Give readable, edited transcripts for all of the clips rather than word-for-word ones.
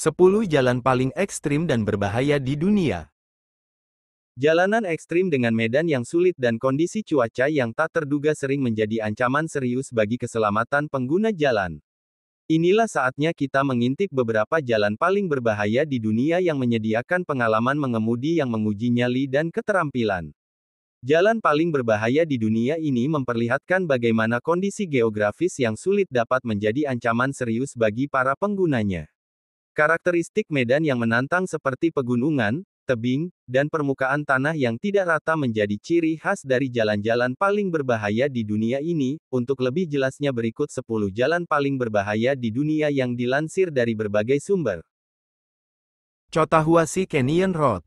10 jalan paling ekstrim dan berbahaya di dunia. Jalanan ekstrim dengan medan yang sulit dan kondisi cuaca yang tak terduga sering menjadi ancaman serius bagi keselamatan pengguna jalan. Inilah saatnya kita mengintip beberapa jalan paling berbahaya di dunia yang menyediakan pengalaman mengemudi yang menguji nyali dan keterampilan. Jalan paling berbahaya di dunia ini memperlihatkan bagaimana kondisi geografis yang sulit dapat menjadi ancaman serius bagi para penggunanya. Karakteristik medan yang menantang seperti pegunungan, tebing, dan permukaan tanah yang tidak rata menjadi ciri khas dari jalan-jalan paling berbahaya di dunia ini. Untuk lebih jelasnya berikut 10 jalan paling berbahaya di dunia yang dilansir dari berbagai sumber. Cotahuasi Canyon Road.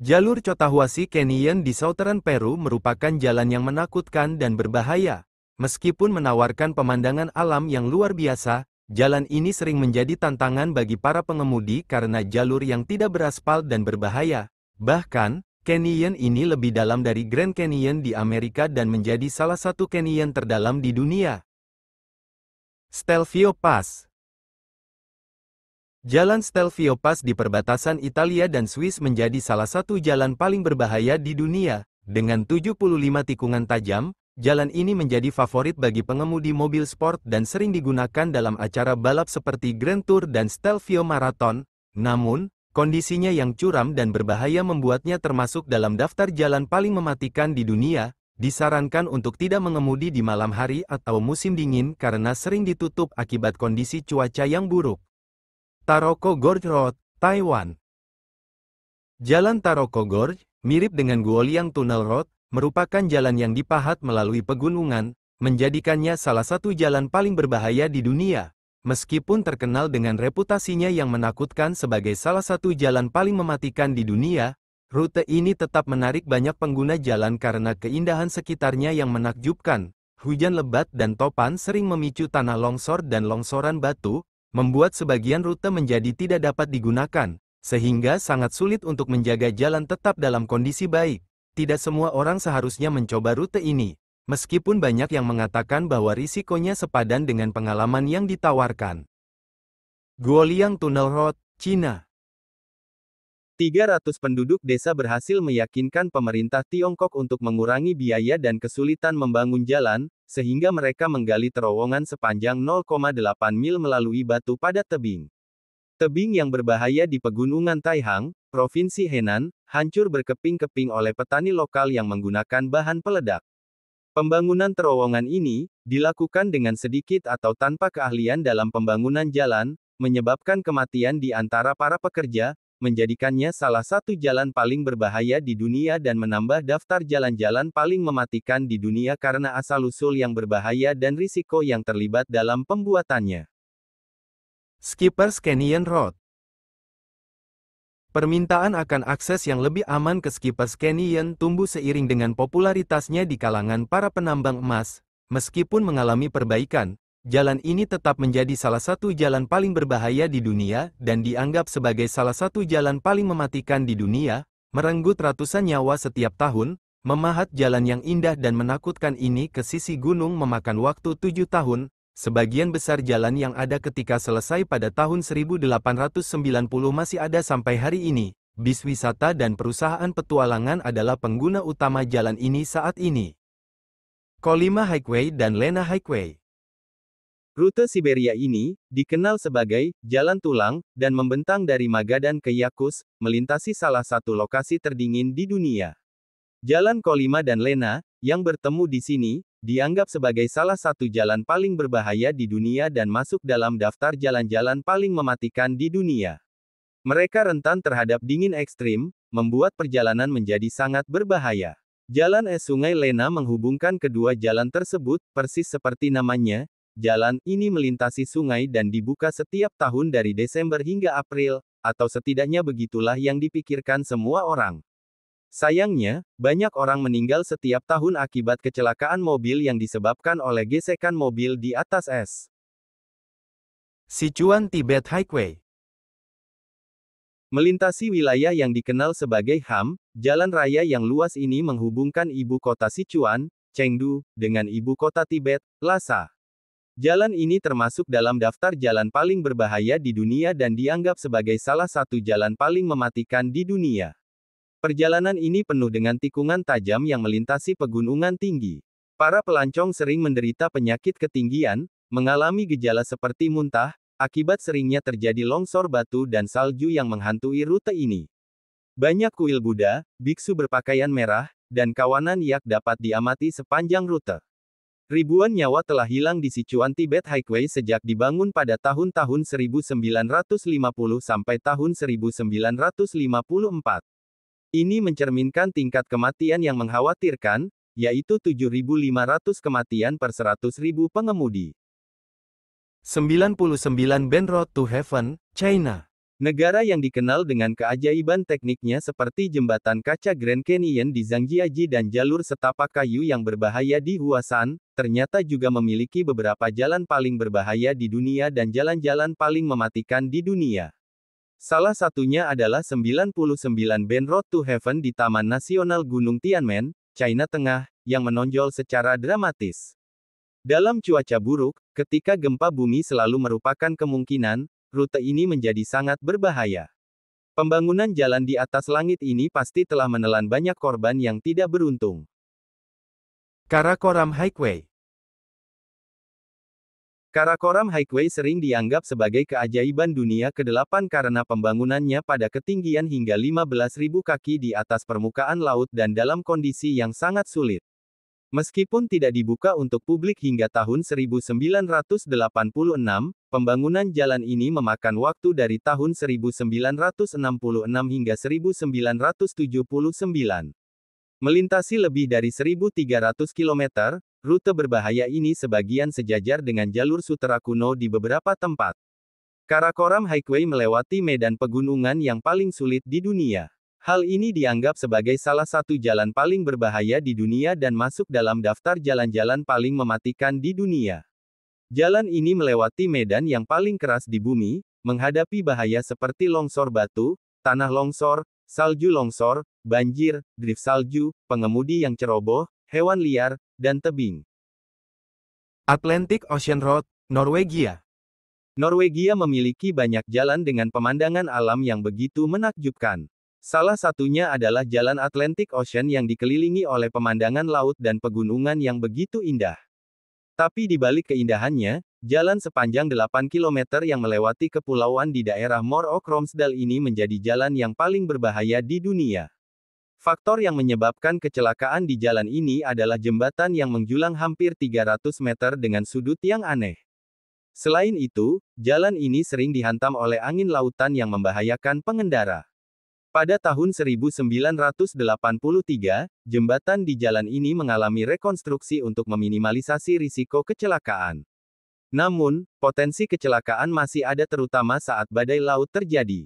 Jalur Cotahuasi Canyon di Southern Peru merupakan jalan yang menakutkan dan berbahaya. Meskipun menawarkan pemandangan alam yang luar biasa, jalan ini sering menjadi tantangan bagi para pengemudi karena jalur yang tidak beraspal dan berbahaya. Bahkan, canyon ini lebih dalam dari Grand Canyon di Amerika dan menjadi salah satu canyon terdalam di dunia. Stelvio Pass. Jalan Stelvio Pass di perbatasan Italia dan Swiss menjadi salah satu jalan paling berbahaya di dunia. Dengan 75 tikungan tajam, jalan ini menjadi favorit bagi pengemudi mobil sport dan sering digunakan dalam acara balap seperti Grand Tour dan Stelvio Marathon. Namun, kondisinya yang curam dan berbahaya membuatnya termasuk dalam daftar jalan paling mematikan di dunia. Disarankan untuk tidak mengemudi di malam hari atau musim dingin karena sering ditutup akibat kondisi cuaca yang buruk. Taroko Gorge Road, Taiwan. Jalan Taroko Gorge, mirip dengan Guoliang Tunnel Road, merupakan jalan yang dipahat melalui pegunungan, menjadikannya salah satu jalan paling berbahaya di dunia. Meskipun terkenal dengan reputasinya yang menakutkan sebagai salah satu jalan paling mematikan di dunia, rute ini tetap menarik banyak pengguna jalan karena keindahan sekitarnya yang menakjubkan. Hujan lebat dan topan sering memicu tanah longsor dan longsoran batu, membuat sebagian rute menjadi tidak dapat digunakan, sehingga sangat sulit untuk menjaga jalan tetap dalam kondisi baik. Tidak semua orang seharusnya mencoba rute ini, meskipun banyak yang mengatakan bahwa risikonya sepadan dengan pengalaman yang ditawarkan. Guoliang Tunnel Road, China. 300 penduduk desa berhasil meyakinkan pemerintah Tiongkok untuk mengurangi biaya dan kesulitan membangun jalan, sehingga mereka menggali terowongan sepanjang 0,8 mil melalui batu padat tebing. Tebing yang berbahaya di pegunungan Taihang, Provinsi Henan, hancur berkeping-keping oleh petani lokal yang menggunakan bahan peledak. Pembangunan terowongan ini, dilakukan dengan sedikit atau tanpa keahlian dalam pembangunan jalan, menyebabkan kematian di antara para pekerja, menjadikannya salah satu jalan paling berbahaya di dunia dan menambah daftar jalan-jalan paling mematikan di dunia karena asal-usul yang berbahaya dan risiko yang terlibat dalam pembuatannya. Skipper's Canyon Road. Permintaan akan akses yang lebih aman ke Skipper's Canyon tumbuh seiring dengan popularitasnya di kalangan para penambang emas. Meskipun mengalami perbaikan, jalan ini tetap menjadi salah satu jalan paling berbahaya di dunia dan dianggap sebagai salah satu jalan paling mematikan di dunia. Merenggut ratusan nyawa setiap tahun, memahat jalan yang indah dan menakutkan ini ke sisi gunung memakan waktu 7 tahun. Sebagian besar jalan yang ada ketika selesai pada tahun 1890 masih ada sampai hari ini. Bis wisata dan perusahaan petualangan adalah pengguna utama jalan ini saat ini. Kolyma Highway dan Lena Highway. Rute Siberia ini, dikenal sebagai Jalan Tulang, dan membentang dari Magadan ke Yakutsk, melintasi salah satu lokasi terdingin di dunia. Jalan Kolyma dan Lena, yang bertemu di sini, dianggap sebagai salah satu jalan paling berbahaya di dunia dan masuk dalam daftar jalan-jalan paling mematikan di dunia. Mereka rentan terhadap dingin ekstrim, membuat perjalanan menjadi sangat berbahaya. Jalan es Sungai Lena menghubungkan kedua jalan tersebut, persis seperti namanya. Jalan ini melintasi sungai dan dibuka setiap tahun dari Desember hingga April, atau setidaknya begitulah yang dipikirkan semua orang. Sayangnya, banyak orang meninggal setiap tahun akibat kecelakaan mobil yang disebabkan oleh gesekan mobil di atas es. Sichuan Tibet Highway. Melintasi wilayah yang dikenal sebagai HAM, jalan raya yang luas ini menghubungkan ibu kota Sichuan, Chengdu, dengan ibu kota Tibet, Lhasa. Jalan ini termasuk dalam daftar jalan paling berbahaya di dunia dan dianggap sebagai salah satu jalan paling mematikan di dunia. Perjalanan ini penuh dengan tikungan tajam yang melintasi pegunungan tinggi. Para pelancong sering menderita penyakit ketinggian, mengalami gejala seperti muntah, akibat seringnya terjadi longsor batu dan salju yang menghantui rute ini. Banyak kuil Buddha, biksu berpakaian merah, dan kawanan yak dapat diamati sepanjang rute. Ribuan nyawa telah hilang di Sichuan Tibet Highway sejak dibangun pada tahun-tahun 1950 sampai tahun 1954. Ini mencerminkan tingkat kematian yang mengkhawatirkan, yaitu 7.500 kematian per 100.000 pengemudi. 99 Band Road to Heaven, China. Negara yang dikenal dengan keajaiban tekniknya seperti jembatan kaca Grand Canyon di Zhangjiajie dan jalur setapak kayu yang berbahaya di Huashan, ternyata juga memiliki beberapa jalan paling berbahaya di dunia dan jalan-jalan paling mematikan di dunia. Salah satunya adalah 99 Band Road to Heaven di Taman Nasional Gunung Tianmen, China Tengah, yang menonjol secara dramatis. Dalam cuaca buruk, ketika gempa bumi selalu merupakan kemungkinan, rute ini menjadi sangat berbahaya. Pembangunan jalan di atas langit ini pasti telah menelan banyak korban yang tidak beruntung. Karakoram Highway. Karakoram Highway sering dianggap sebagai keajaiban dunia ke-8 karena pembangunannya pada ketinggian hingga 15.000 kaki di atas permukaan laut dan dalam kondisi yang sangat sulit. Meskipun tidak dibuka untuk publik hingga tahun 1986, pembangunan jalan ini memakan waktu dari tahun 1966 hingga 1979. Melintasi lebih dari 1.300 km, rute berbahaya ini sebagian sejajar dengan jalur sutera kuno di beberapa tempat. Karakoram Highway melewati medan pegunungan yang paling sulit di dunia. Hal ini dianggap sebagai salah satu jalan paling berbahaya di dunia dan masuk dalam daftar jalan-jalan paling mematikan di dunia. Jalan ini melewati medan yang paling keras di bumi, menghadapi bahaya seperti longsor batu, tanah longsor, salju longsor, banjir, drift salju, pengemudi yang ceroboh, hewan liar, dan tebing. Atlantic Ocean Road, Norwegia. Norwegia memiliki banyak jalan dengan pemandangan alam yang begitu menakjubkan. Salah satunya adalah Jalan Atlantic Ocean yang dikelilingi oleh pemandangan laut dan pegunungan yang begitu indah. Tapi di balik keindahannya, jalan sepanjang 8 km yang melewati kepulauan di daerah Møre og Romsdal ini menjadi jalan yang paling berbahaya di dunia. Faktor yang menyebabkan kecelakaan di jalan ini adalah jembatan yang menjulang hampir 300 meter dengan sudut yang aneh. Selain itu, jalan ini sering dihantam oleh angin lautan yang membahayakan pengendara. Pada tahun 1983, jembatan di jalan ini mengalami rekonstruksi untuk meminimalisasi risiko kecelakaan. Namun, potensi kecelakaan masih ada terutama saat badai laut terjadi.